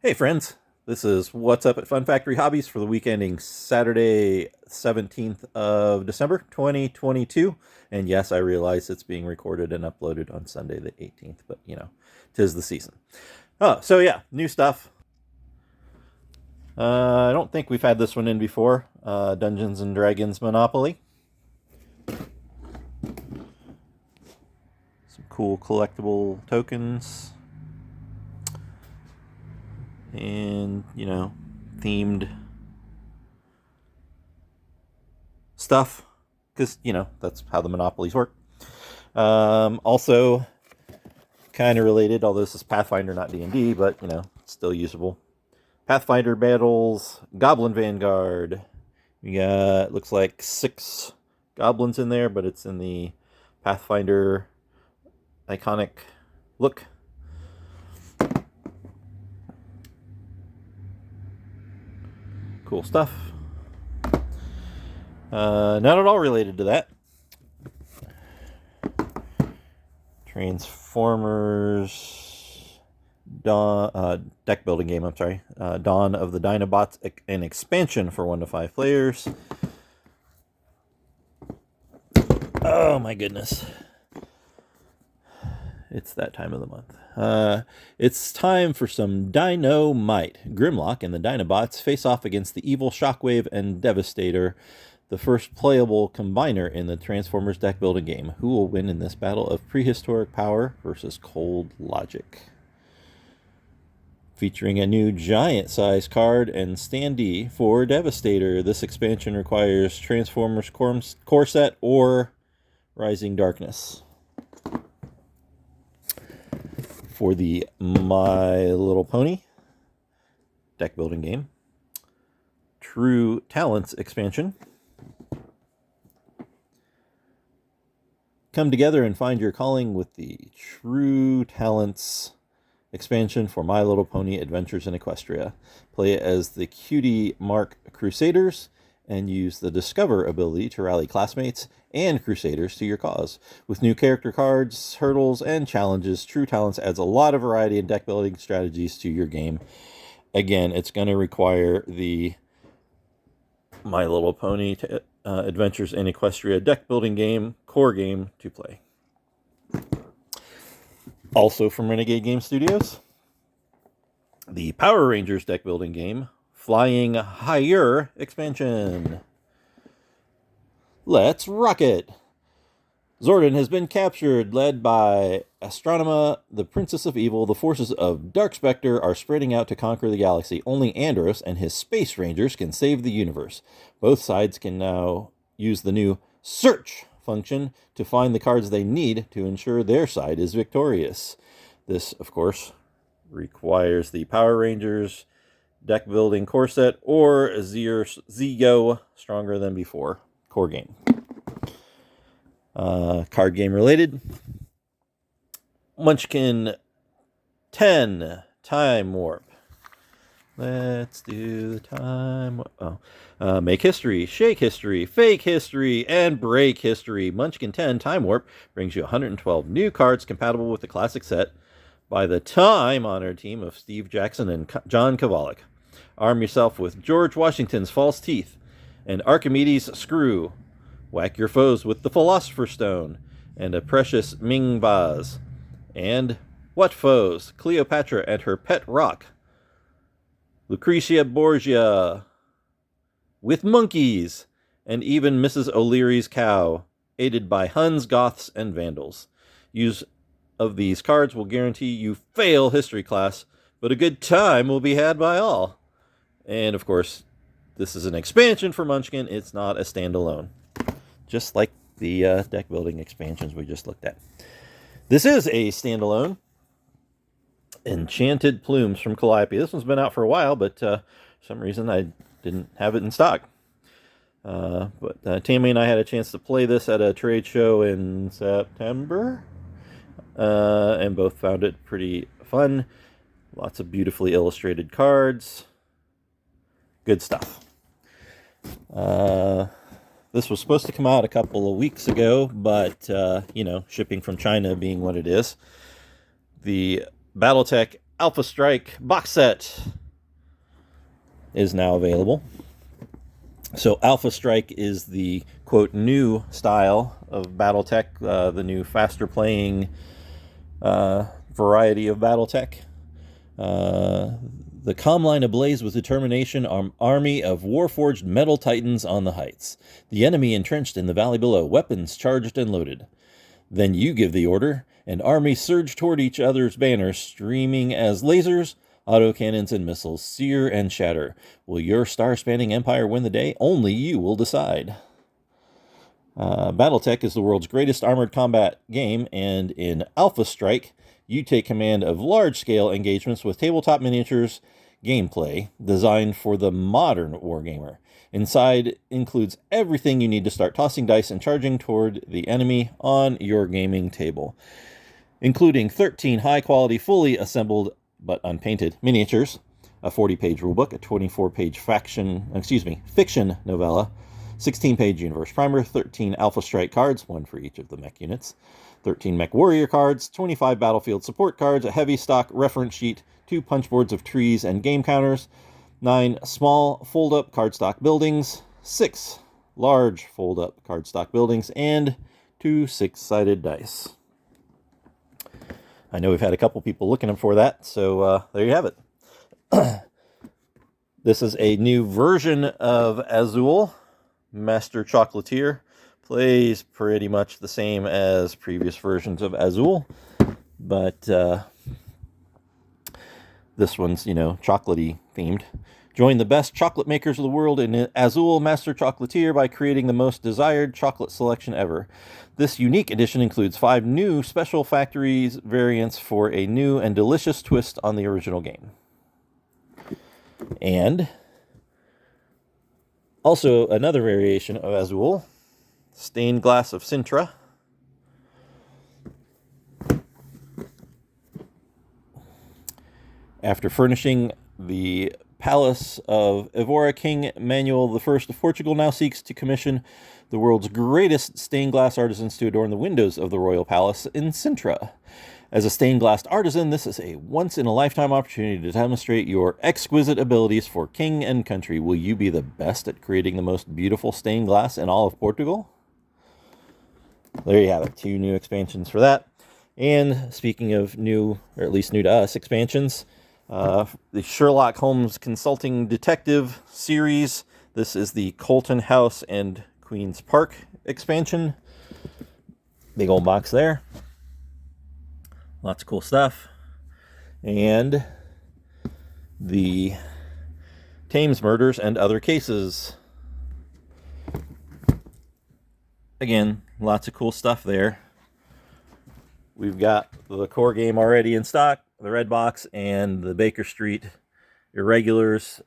Hey friends, this is What's Up at Fun Factory Hobbies for the week ending Saturday, 17th of December, 2022. And yes, I realize it's being recorded and uploaded on Sunday the 18th, but tis the season. So yeah, new stuff. I don't think we've had this one in before. Dungeons and Dragons Monopoly. Some cool collectible tokens. And, themed stuff, because that's how the monopolies work. Also, kind of related, although this is Pathfinder, not D&D, but still usable. Pathfinder battles, Goblin Vanguard. We got, looks like 6 goblins in there, but it's in the Pathfinder iconic look. Cool stuff. Not at all related to that. Transformers deck building game, I'm sorry. Dawn of the Dinobots, an expansion for 1 to 5 players. Oh my goodness. It's that time of the month. It's time for some Dino-Might. Grimlock and the Dinobots face off against the evil Shockwave and Devastator, the first playable combiner in the Transformers deck building game. Who will win in this battle of prehistoric power versus cold logic? Featuring a new giant size card and standee for Devastator. This expansion requires Transformers core set or Rising Darkness. For the My Little Pony deck building game, True Talents expansion. Come together and find your calling with the True Talents expansion for My Little Pony Adventures in Equestria. Play as the Cutie Mark Crusaders and use the Discover ability to rally classmates and Crusaders to your cause. With new character cards, hurdles, and challenges, True Talents adds a lot of variety and deck building strategies to your game. Again, it's going to require the My Little Pony Adventures in Equestria deck building game, core game, to play. Also from Renegade Game Studios, the Power Rangers deck building game, Flying Higher expansion. Let's rock it! Zordon has been captured, led by Astronema, the Princess of Evil. The forces of Dark Spectre are spreading out to conquer the galaxy. Only Andros and his Space Rangers can save the universe. Both sides can now use the new Search function to find the cards they need to ensure their side is victorious. This, of course, requires the Power Rangers deck building core set or Zeo Stronger Than Before core game. Card game related, Munchkin 10 Time Warp. Let's do the time. Make history, shake history, fake history, and break history. Munchkin 10 Time Warp brings you 112 new cards compatible with the classic set by the time-honored team of Steve Jackson and John Kovalik. Arm yourself with George Washington's false teeth and Archimedes' screw. Whack your foes with the Philosopher's Stone and a precious Ming vase. And what foes? Cleopatra and her pet rock. Lucretia Borgia with monkeys, and even Mrs. O'Leary's cow, aided by Huns, Goths, and Vandals. Use of these cards will guarantee you fail history class, but a good time will be had by all. And of course, this is an expansion for Munchkin. It's not a standalone. Just like the deck building expansions we just looked at. This is a standalone. Enchanted Plumes from Calliope. This one's been out for a while, but for some reason I didn't have it in stock. But Tammy and I had a chance to play this at a trade show in September, and both found it pretty fun. Lots of beautifully illustrated cards. Good stuff. This was supposed to come out a couple of weeks ago, but, shipping from China being what it is, the Battletech Alpha Strike box set is now available. So Alpha Strike is the, quote, new style of Battletech, the new faster playing variety of Battletech. The comm line ablaze with determination, army of warforged metal titans on the heights. The enemy entrenched in the valley below, weapons charged and loaded. Then you give the order, and armies surge toward each other's banners, streaming as lasers, autocannons, and missiles sear and shatter. Will your star-spanning empire win the day? Only you will decide. Battletech is the world's greatest armored combat game, and in Alpha Strike, you take command of large-scale engagements with tabletop miniatures gameplay designed for the modern wargamer. Inside includes everything you need to start tossing dice and charging toward the enemy on your gaming table, including 13 high-quality, fully assembled but unpainted miniatures, a 40-page rulebook, a 24-page fiction novella, 16-page universe primer, 13 Alpha Strike cards, one for each of the mech units, 13 Mech Warrior cards, 25 Battlefield support cards, a heavy stock reference sheet, 2 punchboards of trees and game counters, 9 small fold-up cardstock buildings, 6 large fold-up cardstock buildings, and 2 6-sided dice. I know we've had a couple people looking for that, so there you have it. This is a new version of Azul. Master Chocolatier plays pretty much the same as previous versions of Azul, but this one's, chocolatey themed. Join the best chocolate makers of the world in Azul Master Chocolatier by creating the most desired chocolate selection ever. This unique edition includes 5 new special factories variants for a new and delicious twist on the original game. And also another variation of Azul, Stained Glass of Sintra. After furnishing the Palace of Evora, King Manuel I of Portugal now seeks to commission the world's greatest stained glass artisans to adorn the windows of the royal palace in Sintra. As a stained glass artisan, this is a once-in-a-lifetime opportunity to demonstrate your exquisite abilities for king and country. Will you be the best at creating the most beautiful stained glass in all of Portugal? There you have it. 2 new expansions for that. And speaking of new, or at least new to us, expansions, the Sherlock Holmes Consulting Detective series. This is the Colton House and Queen's Park expansion. Big old box there. Lots of cool stuff. And the Thames Murders and Other Cases. Again, lots of cool stuff there. We've got the core game already in stock, the red box, and the Baker Street Irregulars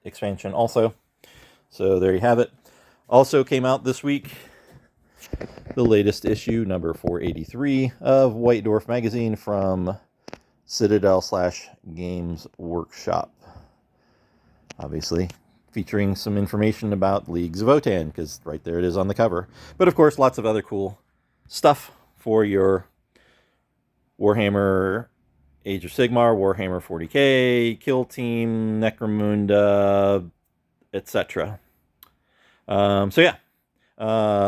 expansion also. So there you have it. Also came out this week the latest issue, number 483 of White Dwarf Magazine from Citadel/Games Workshop. Obviously featuring some information about Leagues of Votann, because right there it is on the cover. But of course, lots of other cool stuff for your Warhammer Age of Sigmar, Warhammer 40k, Kill Team, Necromunda, etc. So yeah,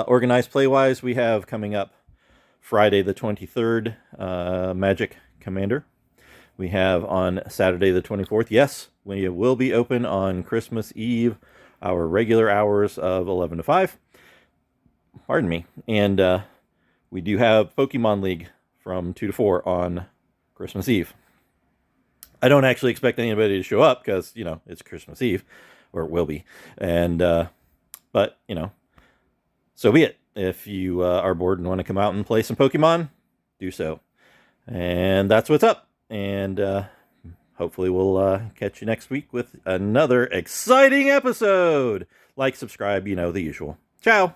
organized play-wise, we have coming up Friday the 23rd, Magic Commander. We have on Saturday the 24th, yes, we will be open on Christmas Eve, our regular hours of 11 to 5. Pardon me. And we do have Pokemon League from 2 to 4 on Christmas Eve. I don't actually expect anybody to show up because, it's Christmas Eve, or it will be. And, but, so be it. If you are bored and want to come out and play some Pokemon, do so. And that's what's up. And hopefully we'll catch you next week with another exciting episode. Like, subscribe, the usual. Ciao.